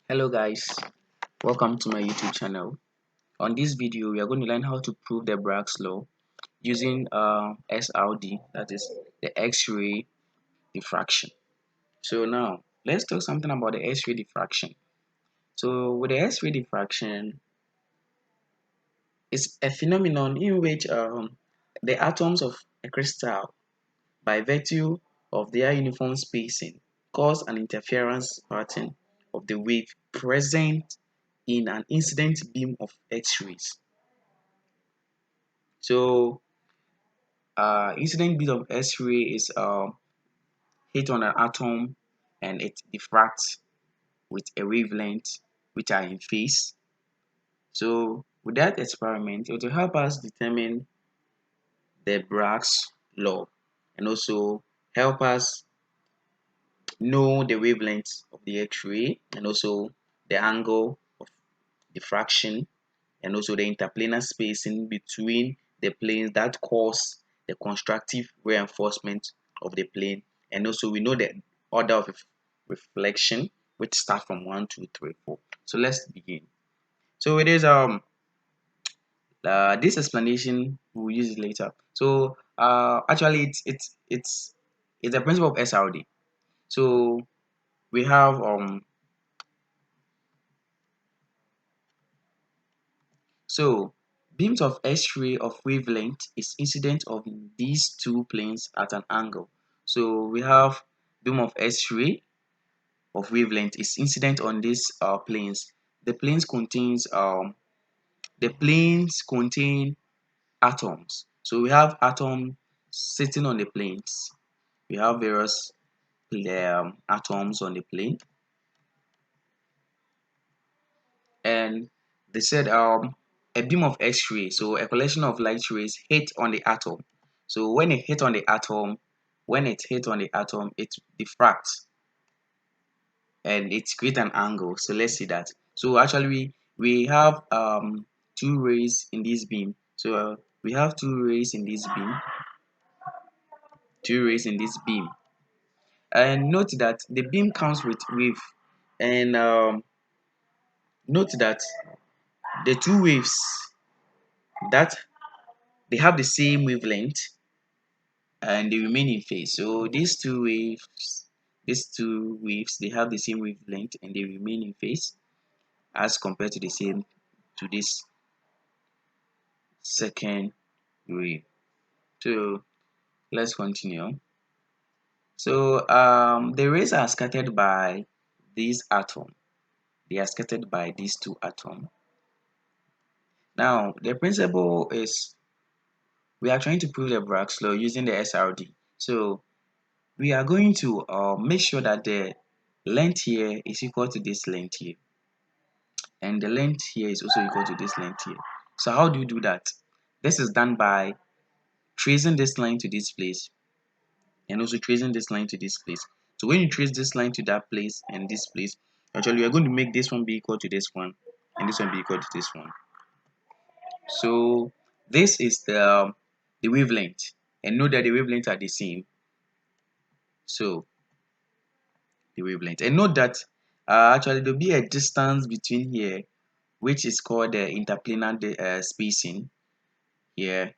Hello guys, welcome to my YouTube channel. On this video we are going to learn how to prove the Bragg's law using SRD, that is the X-ray diffraction. So now let's talk something about the X-ray diffraction. So with the X-ray diffraction, it's a phenomenon in which the atoms of a crystal, by virtue of their uniform spacing, cause an interference pattern of the wave present in an incident beam of X-rays. So, incident beam of X-ray is hit on an atom and it diffracts with a wavelength which are in phase. So, with that experiment, it will help us determine the Bragg's law and also help us know the wavelength of the X-ray and also the angle of diffraction and also the interplanar spacing between the planes that cause the constructive reinforcement of the plane. And also we know the order of reflection, which start from 1 2 3 4. So let's begin. So it is this explanation we'll use it later. So actually it's a principle of SRD. So we have so beams of X-ray of wavelength is incident of these two planes at an angle. So we have beam of X-ray of wavelength is incident on these planes. The planes contain atoms. So we have atoms sitting on the planes. We have various atoms on the plane, and they said a beam of X-ray, so a collection of light rays hit on the atom. So when it hit on the atom, it diffracts and it creates an angle. So let's see that. So actually we have two rays in this beam. So we have two rays in this beam, and note that the beam comes with wave, and note that the two waves that they have the same wavelength and they remain in phase. So these two waves, they have the same wavelength and they remain in phase as compared to this second wave. So let's continue. So the rays are scattered by this atom. They are scattered by these two atoms. Now the principle is we are trying to prove the Bragg's law using the SRD. So we are going to make sure that the length here is equal to this length here, and the length here is also equal to this length here. So how do you do that? This is done by tracing this line to this place and also tracing this line to this place. So when you trace this line to that place and this place, actually we are going to make this one be equal to this one and this one be equal to this one. So this is the wavelength, and know that the wavelengths are the same. So the wavelength, and note that actually there'll be a distance between here which is called the interplanar spacing here.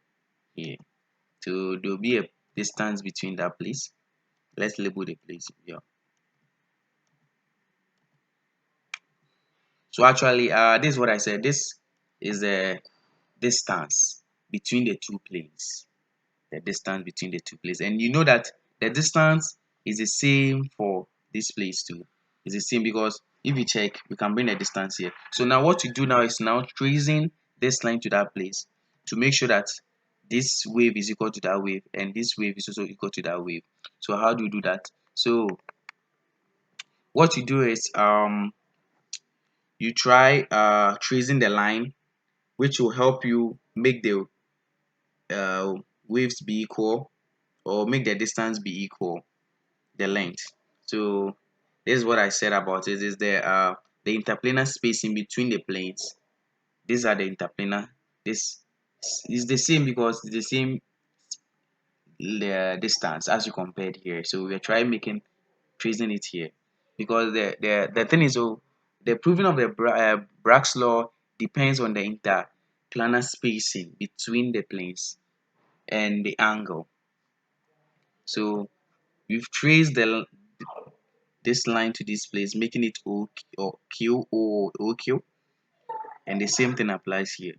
So there'll be a distance between that place. Let's label the place here. So actually this is what I said. This is the distance between the two planes. The distance between the two planes, and you know that the distance is the same for this place too. It's the same because if you check, we can bring the distance here. So now what you do now is now tracing this line to that place to make sure that this wave is equal to that wave and this wave is also equal to that wave. So how do you do that? So what you do is you try tracing the line, which will help you make the uh, waves be equal or make the distance be equal, the length. So this is what I said about it. Is the interplanar space in between the planes. These are the interplanar. This is the same because it's the same distance as you compared here. So we're trying making tracing it here because the thing is, so the proving of the Bragg's law depends on the interplanar spacing between the planes and the angle. So we've traced this line to this place, making it O or Q or OQ, and the same thing applies here.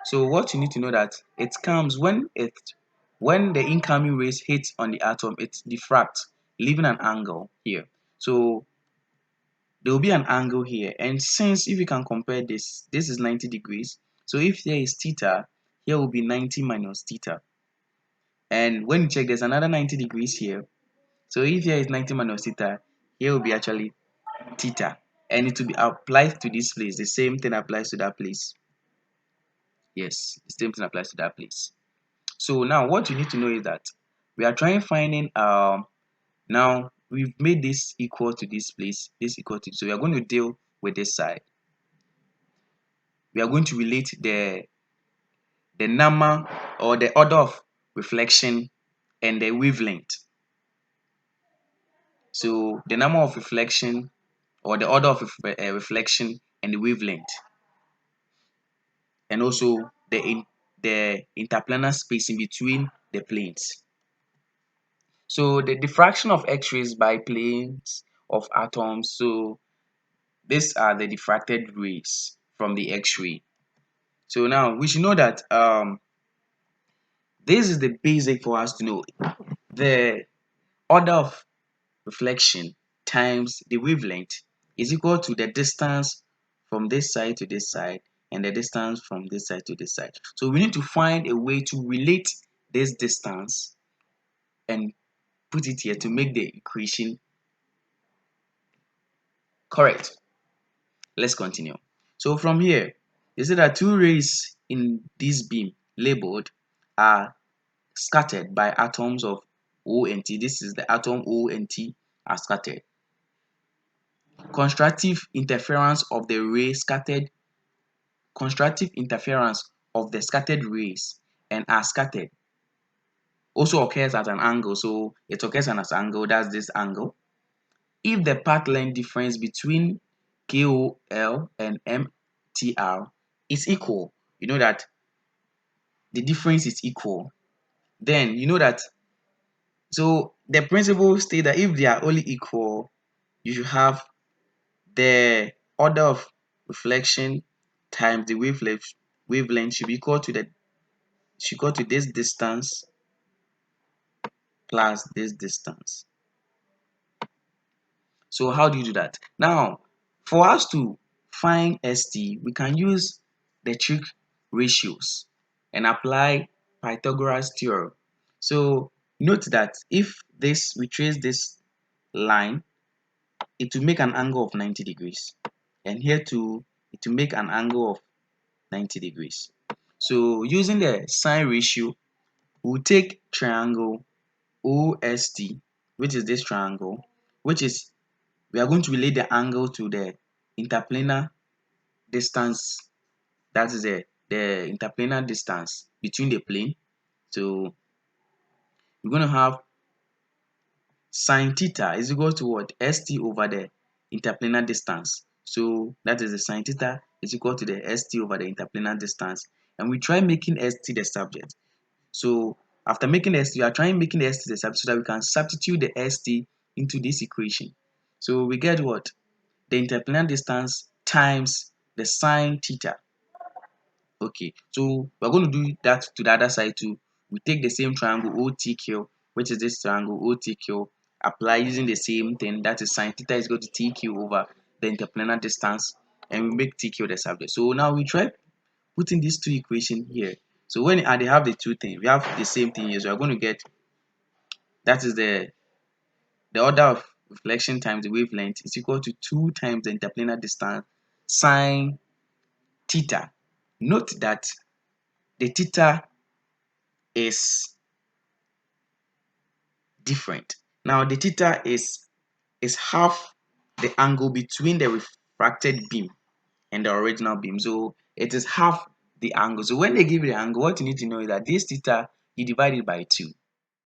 So what you need to know that it comes when the incoming rays hit on the atom, it diffracts, leaving an angle here. So there will be an angle here, and since if you can compare this is 90 degrees. So if there is theta, here will be 90 minus theta. And when you check, there's another 90 degrees here. So if here is 90 minus theta, here will be actually theta, and it will be applied to this place. The same thing applies to that place. Yes, the same thing applies to that place. So now what you need to know is that we are trying finding now we've made this equal to this place, this equal to, so we are going to deal with this side. We are going to relate the number or the order of reflection and the wavelength. So the number of reflection or the order of reflection and the wavelength, and also the interplanar spacing between the planes. So the diffraction of X-rays by planes of atoms. So these are the diffracted rays from the X-ray. So now we should know that this is the basic for us to know. The order of reflection times the wavelength is equal to the distance from this side to this side and the distance from this side to this side. So we need to find a way to relate this distance and put it here to make the equation correct. Let's continue. So from here, you see that two rays in this beam labeled are scattered by atoms of O and T. This is the atom O and T are scattered. Constructive interference of the ray scattered, constructive interference of the scattered rays and are scattered also occurs at an angle. So it occurs at an angle, that's this angle. If the path length difference between KOL and MTR is equal, you know that the difference is equal, then you know that, so the principle states that if they are only equal, you should have the order of reflection times the wavelength should be equal to this distance plus this distance. So how do you do that? Now, for us to find ST, we can use the trig ratios and apply Pythagoras theorem. So note that if we trace this line, it will make an angle of 90 degrees. And here too, it will make an angle of 90 degrees. So using the sine ratio, we'll take triangle OST, which is this triangle, which is, we are going to relate the angle to the interplanar distance, that is the interplanar distance between the plane. So we're going to have sine theta is equal to what? ST over the interplanar distance. So that is the sine theta is equal to the ST over the interplanar distance. And we try making ST the subject. So after making ST, we are trying making the ST the subject so that we can substitute the ST into this equation. So we get what? The interplanar distance times the sine theta. Okay, so we're going to do that to the other side too. We take the same triangle OTQ, which is this triangle OTQ, apply using the same thing, that is sine theta is equal to TQ over the interplanar distance, and we make TQ the subject. So now we try putting these two equations here. So when they have the two things, we have the same thing here. So we're going to get, that is the order of reflection times the wavelength is equal to 2 times the interplanar distance sine theta. Note that the theta is different. Now the theta is half the angle between the refracted beam and the original beam. So it is half the angle. So when they give you the angle, what you need to know is that this theta, you divide it by 2.